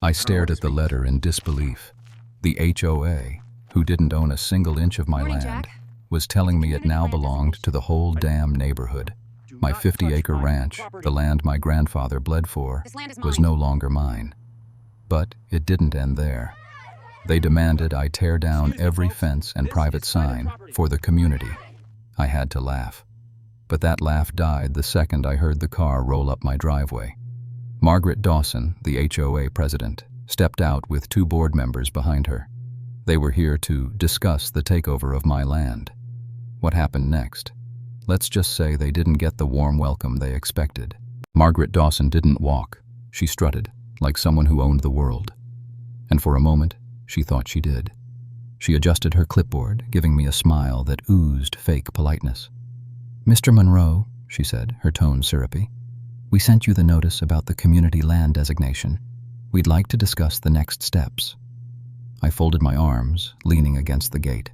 I stared at the letter in disbelief. The HOA, who didn't own a single inch of my Morning, land, Jack. was telling me it now belonged to the whole damn neighborhood. My 50-acre ranch, the land my grandfather bled for, This land is was mine. no longer mine. But it didn't end there. They demanded I tear down every fence and private sign for the community. I had to laugh. But that laugh died the second I heard the car roll up my driveway. Margaret Dawson, the HOA president, stepped out with 2 board members behind her. They were here to discuss the takeover of my land. What happened next? Let's just say they didn't get the warm welcome they expected. Margaret Dawson didn't walk. She strutted, like someone who owned the world. And for a moment, she thought she did. She adjusted her clipboard, giving me a smile that oozed fake politeness. "Mr. Monroe," she said, her tone syrupy, "we sent you the notice about the community land designation. We'd like to discuss the next steps." I folded my arms, leaning against the gate.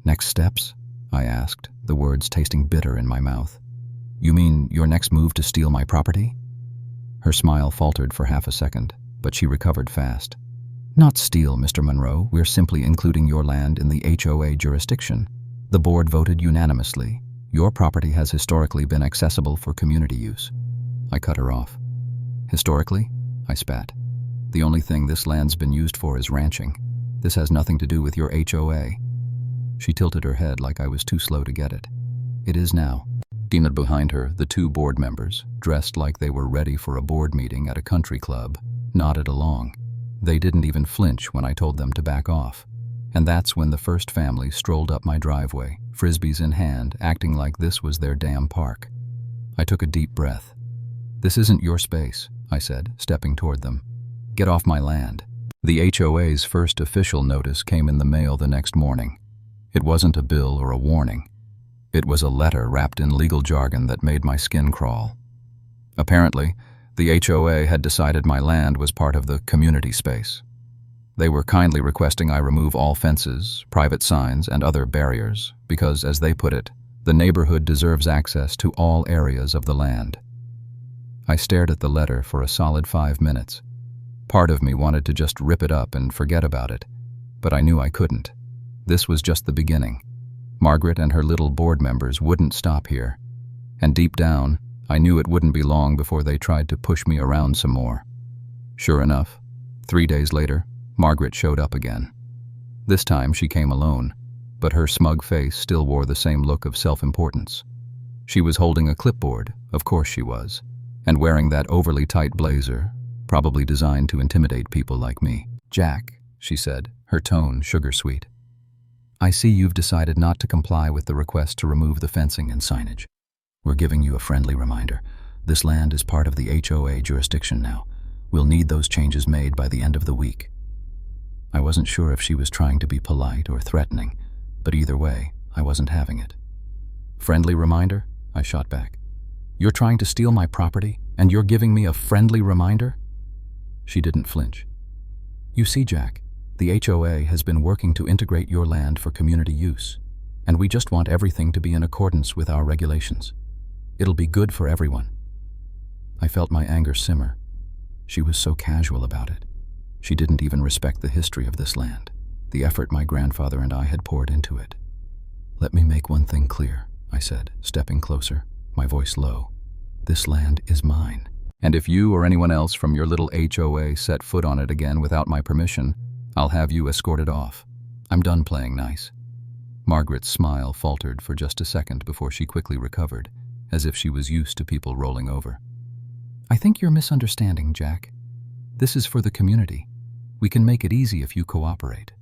"Next steps?" I asked, the words tasting bitter in my mouth. "You mean your next move to steal my property?" Her smile faltered for half a second, but she recovered fast. "Not steal, Mr. Monroe. We're simply including your land in the HOA jurisdiction. The board voted unanimously. Your property has historically been accessible for community use." I cut her off. "Historically?" I spat. "The only thing this land's been used for is ranching. This has nothing to do with your HOA." She tilted her head like I was too slow to get it. "It is now." Behind her, the 2 board members, dressed like they were ready for a board meeting at a country club, nodded along. They didn't even flinch when I told them to back off. And that's when the first family strolled up my driveway, frisbees in hand, acting like this was their damn park. I took a deep breath. "This isn't your space," I said, stepping toward them. "Get off my land." The HOA's first official notice came in the mail the next morning. It wasn't a bill or a warning. It was a letter wrapped in legal jargon that made my skin crawl. Apparently, the HOA had decided my land was part of the community space. They were kindly requesting I remove all fences, private signs, and other barriers, because, as they put it, the neighborhood deserves access to all areas of the land. I stared at the letter for a solid 5 minutes. Part of me wanted to just rip it up and forget about it, but I knew I couldn't. This was just the beginning. Margaret and her little board members wouldn't stop here. And deep down, I knew it wouldn't be long before they tried to push me around some more. Sure enough, 3 days later, Margaret showed up again. This time she came alone, but her smug face still wore the same look of self-importance. She was holding a clipboard, of course she was, and wearing that overly tight blazer, probably designed to intimidate people like me. "Jack," she said, her tone sugar-sweet, "I see you've decided not to comply with the request to remove the fencing and signage. We're giving you a friendly reminder. This land is part of the HOA jurisdiction now. We'll need those changes made by the end of the week." I wasn't sure if she was trying to be polite or threatening, but either way, I wasn't having it. "Friendly reminder?" I shot back. "You're trying to steal my property, and you're giving me a friendly reminder?" She didn't flinch. "You see, Jack, the HOA has been working to integrate your land for community use, and we just want everything to be in accordance with our regulations. It'll be good for everyone." I felt my anger simmer. She was so casual about it. She didn't even respect the history of this land, the effort my grandfather and I had poured into it. "Let me make one thing clear," I said, stepping closer, my voice low. "This land is mine. And if you or anyone else from your little HOA set foot on it again without my permission, I'll have you escorted off. I'm done playing nice." Margaret's smile faltered for just a second before she quickly recovered, as if she was used to people rolling over. "I think you're misunderstanding, Jack. This is for the community. We can make it easy if you cooperate."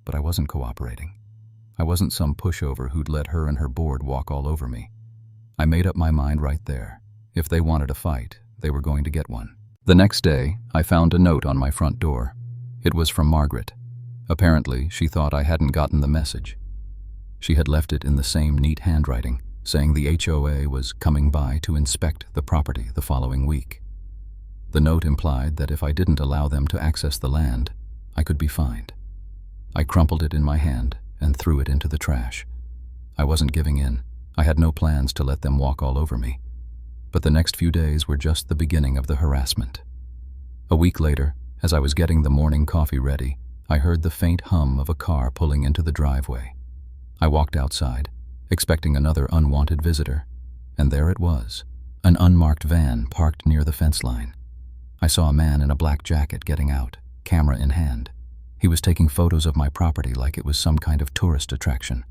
But I wasn't cooperating. I wasn't some pushover who'd let her and her board walk all over me. I made up my mind right there. If they wanted a fight, they were going to get one. The next day, I found a note on my front door. It was from Margaret. Apparently, she thought I hadn't gotten the message. She had left it in the same neat handwriting, saying the HOA was coming by to inspect the property the following week. The note implied that if I didn't allow them to access the land, I could be fined. I crumpled it in my hand and threw it into the trash. I wasn't giving in. I had no plans to let them walk all over me. But the next few days were just the beginning of the harassment. A week later, As I was getting the morning coffee ready, I heard the faint hum of a car pulling into the driveway. I walked outside, expecting another unwanted visitor, and there it was, an unmarked van parked near the fence line. I saw a man in a black jacket getting out, camera in hand. He was taking photos of my property like it was some kind of tourist attraction.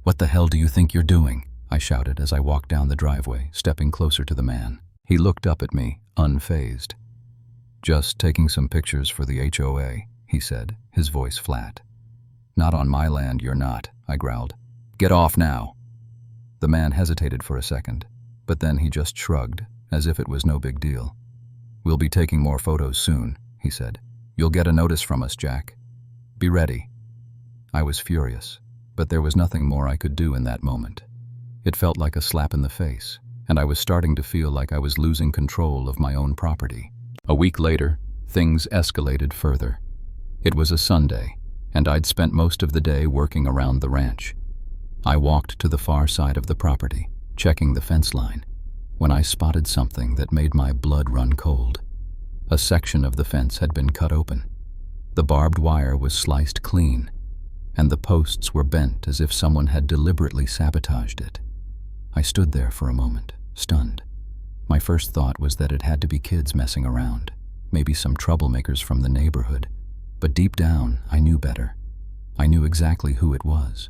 "What the hell do you think you're doing?" I shouted as I walked down the driveway, stepping closer to the man. He looked up at me, unfazed. "Just taking some pictures for the HOA, he said, his voice flat. "Not on my land, you're not," I growled. "Get off now." The man hesitated for a second, but then he just shrugged, as if it was no big deal. "We'll be taking more photos soon," he said. "You'll get a notice from us, Jack. Be ready." I was furious, but there was nothing more I could do in that moment. It felt like a slap in the face, and I was starting to feel like I was losing control of my own property. A week later, things escalated further. It was a Sunday, and I'd spent most of the day working around the ranch. I walked to the far side of the property, checking the fence line, when I spotted something that made my blood run cold. A section of the fence had been cut open. The barbed wire was sliced clean, and the posts were bent as if someone had deliberately sabotaged it. I stood there for a moment, stunned. My first thought was that it had to be kids messing around, maybe some troublemakers from the neighborhood. But deep down, I knew better. I knew exactly who it was.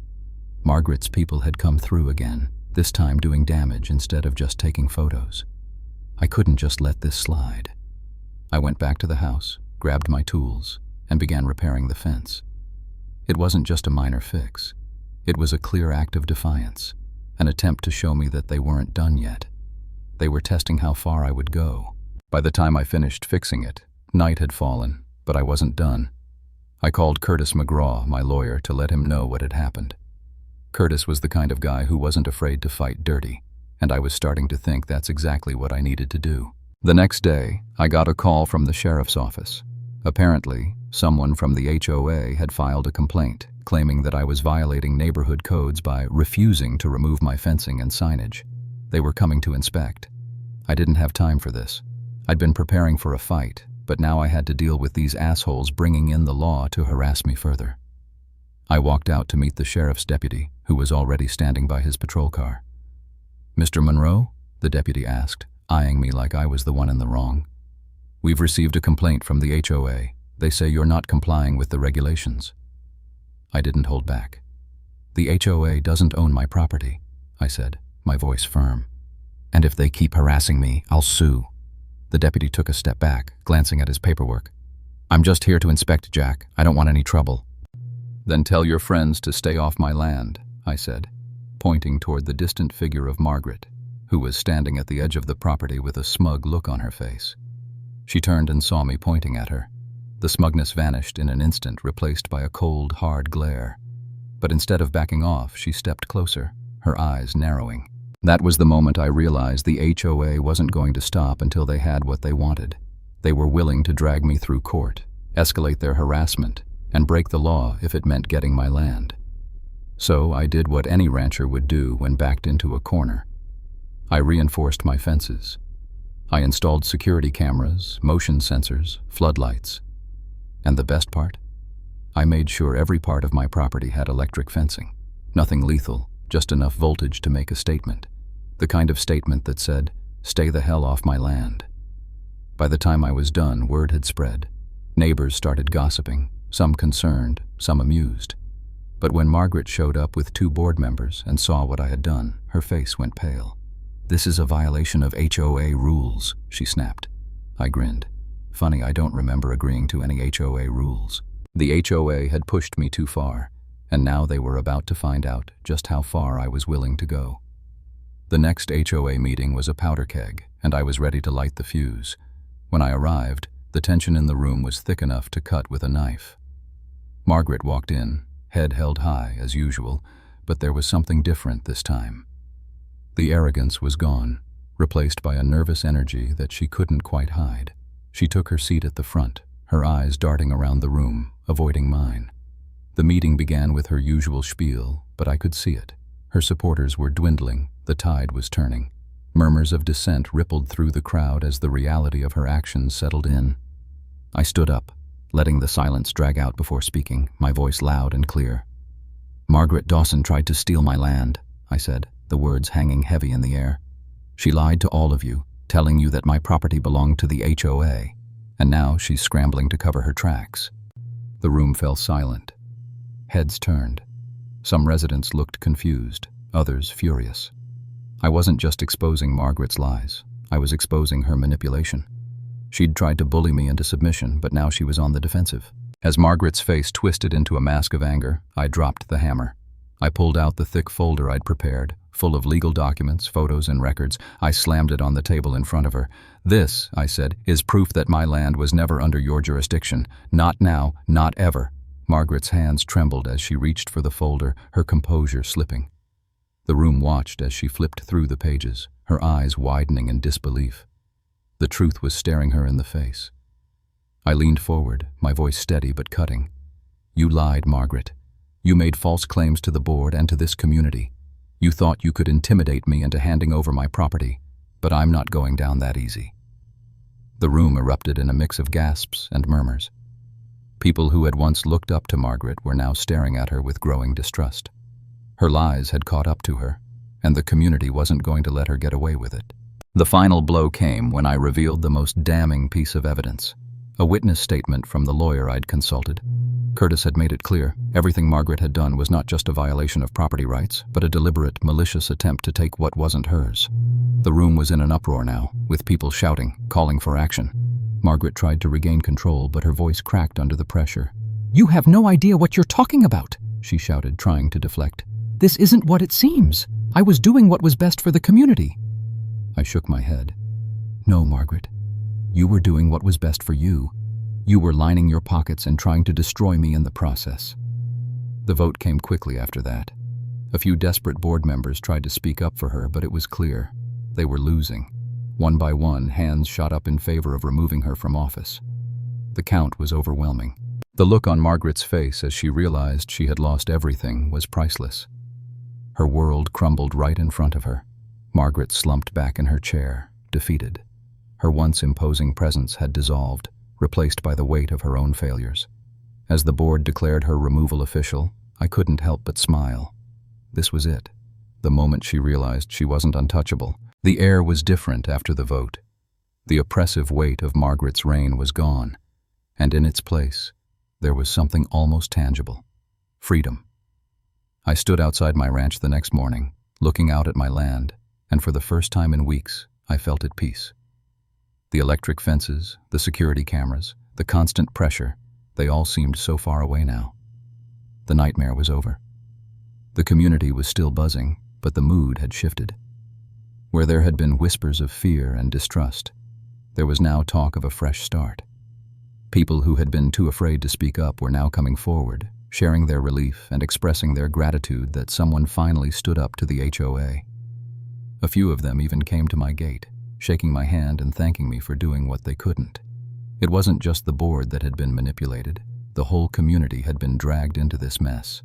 Margaret's people had come through again, this time doing damage instead of just taking photos. I couldn't just let this slide. I went back to the house, grabbed my tools, and began repairing the fence. It wasn't just a minor fix. It was a clear act of defiance, an attempt to show me that they weren't done yet. They were testing how far I would go. By the time I finished fixing it, night had fallen, but I wasn't done. I called Curtis McGraw, my lawyer, to let him know what had happened. Curtis was the kind of guy who wasn't afraid to fight dirty, and I was starting to think that's exactly what I needed to do. The next day, I got a call from the sheriff's office. Apparently, someone from the HOA had filed a complaint, claiming that I was violating neighborhood codes by refusing to remove my fencing and signage. They were coming to inspect. I didn't have time for this. I'd been preparing for a fight, but now I had to deal with these assholes bringing in the law to harass me further. I walked out to meet the sheriff's deputy, who was already standing by his patrol car. "Mr. Monroe?" the deputy asked, eyeing me like I was the one in the wrong. "We've received a complaint from the HOA. They say you're not complying with the regulations." I didn't hold back. "The HOA doesn't own my property," I said, my voice firm. "And if they keep harassing me, I'll sue." The deputy took a step back, glancing at his paperwork. "I'm just here to inspect, Jack. I don't want any trouble." "Then tell your friends to stay off my land," I said, pointing toward the distant figure of Margaret, who was standing at the edge of the property with a smug look on her face. She turned and saw me pointing at her. The smugness vanished in an instant, replaced by a cold, hard glare. But instead of backing off, she stepped closer, her eyes narrowing. That was the moment I realized the HOA wasn't going to stop until they had what they wanted. They were willing to drag me through court, escalate their harassment, and break the law if it meant getting my land. So I did what any rancher would do when backed into a corner. I reinforced my fences. I installed security cameras, motion sensors, floodlights. And the best part? I made sure every part of my property had electric fencing. Nothing lethal, just enough voltage to make a statement. The kind of statement that said, "Stay the hell off my land." By the time I was done, word had spread. Neighbors started gossiping, some concerned, some amused. But when Margaret showed up with 2 board members and saw what I had done, her face went pale. "This is a violation of HOA rules," she snapped. I grinned. Funny, I don't remember agreeing to any HOA rules. The HOA had pushed me too far, and now they were about to find out just how far I was willing to go. The next HOA meeting was a powder keg, and I was ready to light the fuse. When I arrived, the tension in the room was thick enough to cut with a knife. Margaret walked in, head held high as usual, but there was something different this time. The arrogance was gone, replaced by a nervous energy that she couldn't quite hide. She took her seat at the front, her eyes darting around the room, avoiding mine. The meeting began with her usual spiel, but I could see it. Her supporters were dwindling, the tide was turning. Murmurs of dissent rippled through the crowd as the reality of her actions settled in. I stood up, letting the silence drag out before speaking, my voice loud and clear. "Margaret Dawson tried to steal my land," I said, the words hanging heavy in the air. "She lied to all of you, telling you that my property belonged to the HOA, and now she's scrambling to cover her tracks." The room fell silent. Heads turned. Some residents looked confused, others furious. I wasn't just exposing Margaret's lies, I was exposing her manipulation. She'd tried to bully me into submission, but now she was on the defensive. As Margaret's face twisted into a mask of anger, I dropped the hammer. I pulled out the thick folder I'd prepared, full of legal documents, photos, and records. I slammed it on the table in front of her. "This," I said, "is proof that my land was never under your jurisdiction. Not now, not ever." Margaret's hands trembled as she reached for the folder, her composure slipping. The room watched as she flipped through the pages, her eyes widening in disbelief. The truth was staring her in the face. I leaned forward, my voice steady but cutting. "You lied, Margaret. You made false claims to the board and to this community. You thought you could intimidate me into handing over my property, but I'm not going down that easy." The room erupted in a mix of gasps and murmurs. People who had once looked up to Margaret were now staring at her with growing distrust. Her lies had caught up to her, and the community wasn't going to let her get away with it. The final blow came when I revealed the most damning piece of evidence, a witness statement from the lawyer I'd consulted. Curtis had made it clear, everything Margaret had done was not just a violation of property rights, but a deliberate, malicious attempt to take what wasn't hers. The room was in an uproar now, with people shouting, calling for action. Margaret tried to regain control, but her voice cracked under the pressure. "You have no idea what you're talking about," she shouted, trying to deflect. "This isn't what it seems. I was doing what was best for the community." I shook my head. "No, Margaret. You were doing what was best for you. You were lining your pockets and trying to destroy me in the process." The vote came quickly after that. A few desperate board members tried to speak up for her, but it was clear. They were losing. One by one, hands shot up in favor of removing her from office. The count was overwhelming. The look on Margaret's face as she realized she had lost everything was priceless. Her world crumbled right in front of her. Margaret slumped back in her chair, defeated. Her once imposing presence had dissolved, replaced by the weight of her own failures. As the board declared her removal official, I couldn't help but smile. This was it. The moment she realized she wasn't untouchable. The air was different after the vote. The oppressive weight of Margaret's reign was gone, and in its place, there was something almost tangible. Freedom. I stood outside my ranch the next morning, looking out at my land, and for the first time in weeks, I felt at peace. The electric fences, the security cameras, the constant pressure, they all seemed so far away now. The nightmare was over. The community was still buzzing, but the mood had shifted. Where there had been whispers of fear and distrust, there was now talk of a fresh start. People who had been too afraid to speak up were now coming forward, sharing their relief and expressing their gratitude that someone finally stood up to the HOA. A few of them even came to my gate, shaking my hand and thanking me for doing what they couldn't. It wasn't just the board that had been manipulated. The whole community had been dragged into this mess.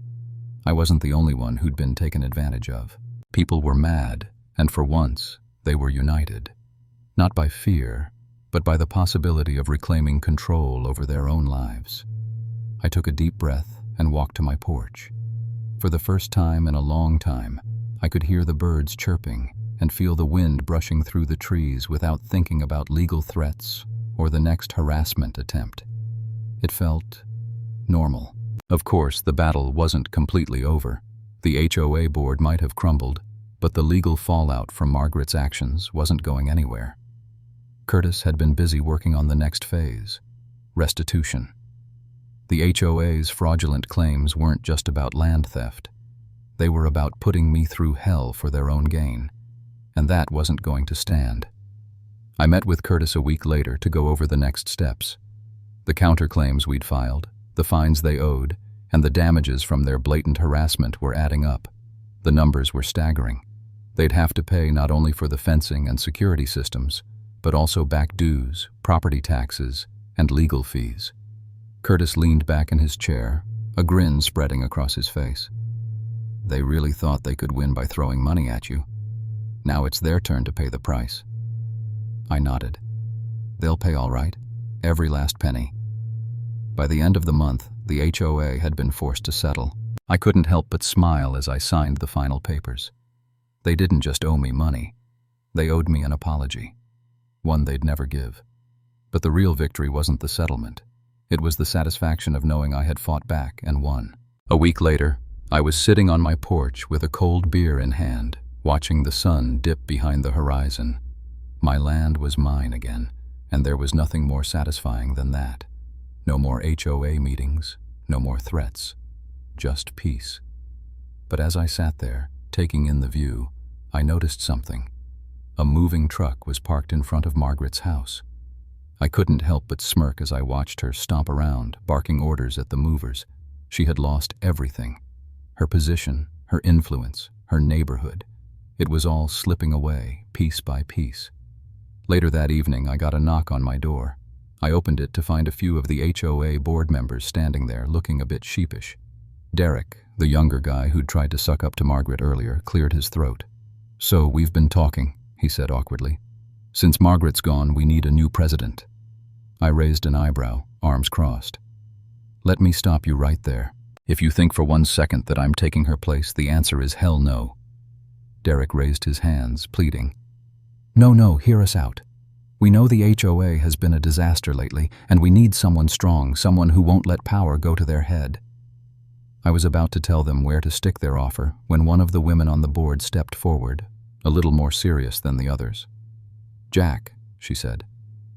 I wasn't the only one who'd been taken advantage of. People were mad, and for once, they were united. Not by fear, but by the possibility of reclaiming control over their own lives. I took a deep breath and walked to my porch. For the first time in a long time, I could hear the birds chirping and feel the wind brushing through the trees without thinking about legal threats or the next harassment attempt. It felt normal. Of course, the battle wasn't completely over. The HOA board might have crumbled, but the legal fallout from Margaret's actions wasn't going anywhere. Curtis had been busy working on the next phase, restitution. The HOA's fraudulent claims weren't just about land theft. They were about putting me through hell for their own gain, and that wasn't going to stand. I met with Curtis a week later to go over the next steps. The counterclaims we'd filed, the fines they owed, and the damages from their blatant harassment were adding up. The numbers were staggering. They'd have to pay not only for the fencing and security systems, but also back dues, property taxes, and legal fees. Curtis leaned back in his chair, a grin spreading across his face. "They really thought they could win by throwing money at you. Now it's their turn to pay the price." I nodded. "They'll pay all right. every last penny. By the end of the month, the HOA had been forced to settle. I couldn't help but smile as I signed the final papers. They didn't just owe me money. They owed me an apology, one they'd never give. But the real victory wasn't the settlement. It was the satisfaction of knowing I had fought back and won. A week later, I was sitting on my porch with a cold beer in hand, watching the sun dip behind the horizon. My land was mine again, and there was nothing more satisfying than that. No more HOA meetings, no more threats, just peace. But as I sat there, taking in the view, I noticed something. A moving truck was parked in front of Margaret's house. I couldn't help but smirk as I watched her stomp around, barking orders at the movers. She had lost everything. Her position, her influence, her neighborhood. It was all slipping away, piece by piece. Later that evening, I got a knock on my door. I opened it to find a few of the HOA board members standing there, looking a bit sheepish. Derek, the younger guy who'd tried to suck up to Margaret earlier, cleared his throat. "So, we've been talking," he said awkwardly. "Since Margaret's gone, we need a new president." I raised an eyebrow, arms crossed. "Let me stop you right there. If you think for 1 second that I'm taking her place, the answer is hell no." Derek raised his hands, pleading. No, hear us out. We know the HOA has been a disaster lately, and we need someone strong, someone who won't let power go to their head." I was about to tell them where to stick their offer when one of the women on the board stepped forward, a little more serious than the others. "Jack," she said,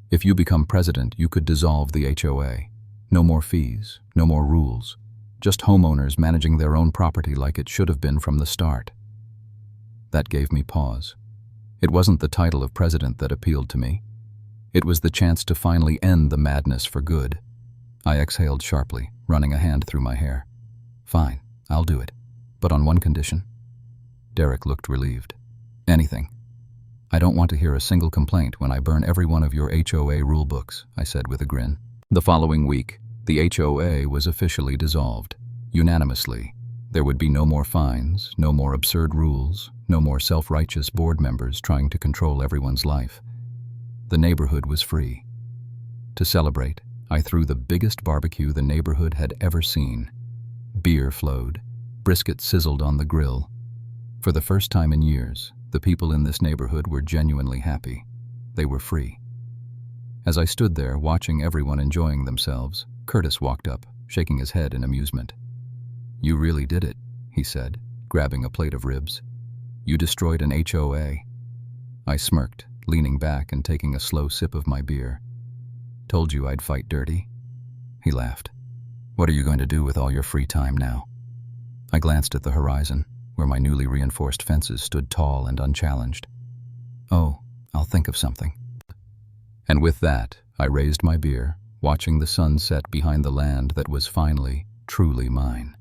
"if you become president, you could dissolve the HOA. No more fees, no more rules. Just homeowners managing their own property like it should have been from the start." That gave me pause. It wasn't the title of president that appealed to me. It was the chance to finally end the madness for good. I exhaled sharply, running a hand through my hair. "Fine, I'll do it, but on one condition." Derek looked relieved. "Anything. I don't want to hear a single complaint when I burn every one of your HOA rulebooks," I said with a grin. The following week, the HOA was officially dissolved, unanimously. There would be no more fines, no more absurd rules, no more self-righteous board members trying to control everyone's life. The neighborhood was free. To celebrate, I threw the biggest barbecue the neighborhood had ever seen. Beer flowed, brisket sizzled on the grill. For the first time in years, the people in this neighborhood were genuinely happy. They were free. As I stood there watching everyone enjoying themselves, Curtis walked up, shaking his head in amusement. "You really did it," he said, grabbing a plate of ribs. "You destroyed an HOA." I smirked, leaning back and taking a slow sip of my beer. "Told you I'd fight dirty." He laughed. "What are you going to do with all your free time now?" I glanced at the horizon, where my newly reinforced fences stood tall and unchallenged. "Oh, I'll think of something." And with that, I raised my beer, watching the sun set behind the land that was finally, truly mine.